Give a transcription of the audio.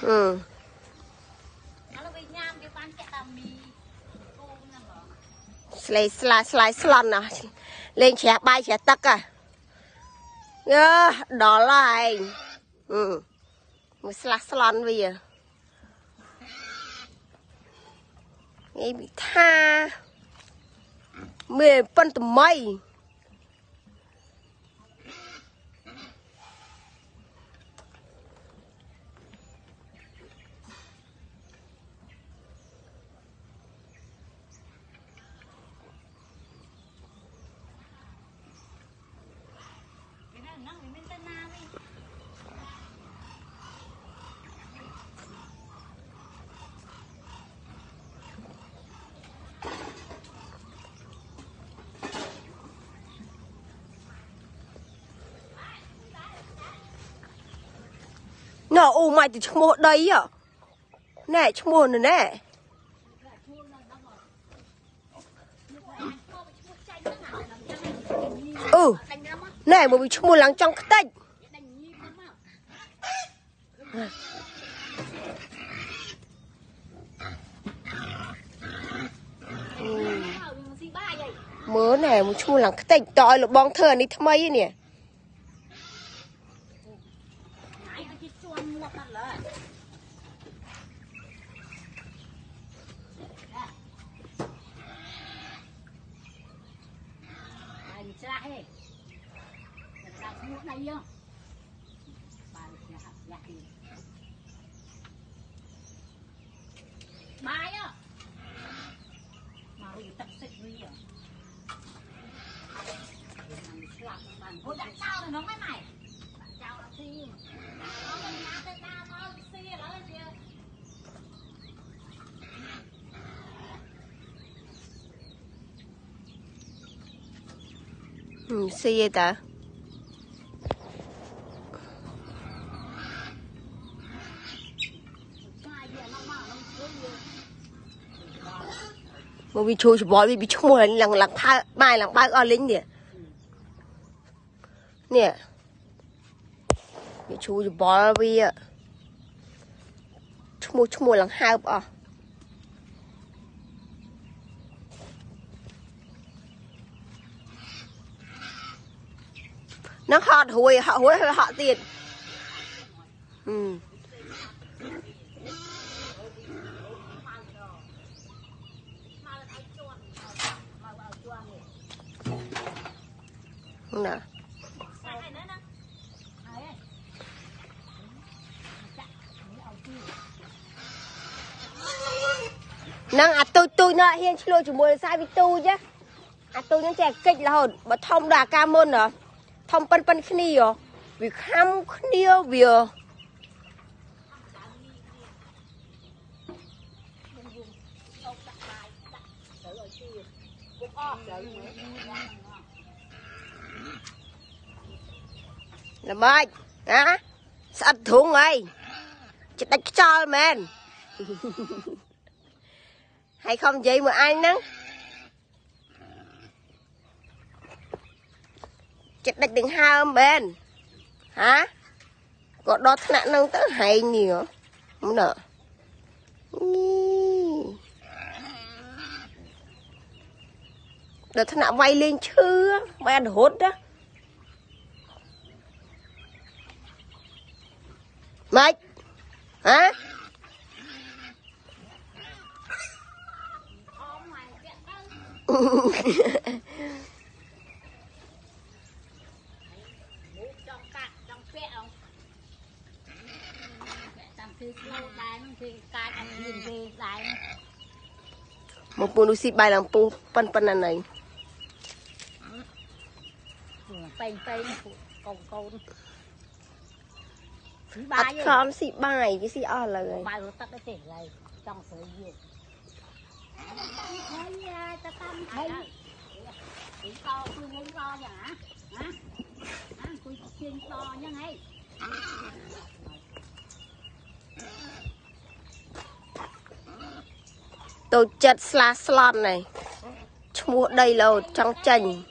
Ừ. Slide slon à. Lên chè bay chè tắc à. Đó là anh. Ừ. Một slon bây giờ. Nghe bị tha. Mê phân tầm mây. Nó ô mày thì chung một đấy à. Nè chung một này nè. Ừ. Nè mà bị chung một lắng trong cái tách. Mớ này một chung một lắng cái tách tòi là bong thơ này thơm ấy nè. Bài á mà bị tật xịt đi à thôi đặt sao thì nó mới mày chào là gì nó mình ra tới ta nó xia đó là gì Xia ta. Mà bị chui bói bị chung một lần pha bài lần ba ở lính nè. Nè. Bị chui bói bị chung một lần hai à. Nó họ tiền. Ừ. Nè. Năng tôi nè hiên chi lô chủ mùa sai với tôi chứ. Tôi những trẻ kịch là hồn bà thông đà ca môn rồi. Thông phân khní rồi. Vì khám khní vì làm ơi hả sao thùng ấy chị đánh cho men hay không vậy mà anh nắng chị đánh đừng hai men hả có đó thằng nâng tới hay nhiều không nè đợt thằng vay lên chưa vay ăn hốt đó mày hả một bộ xịt bài làm pu pan này bắt con xịt bài cái xịt ở là rồi bài tắt cái tiền này trong sợi dây ta tâm thấy chỉ to tôi muốn to vậy hả tôi chuyên to như này tôi chật slot này mua đây là trong chành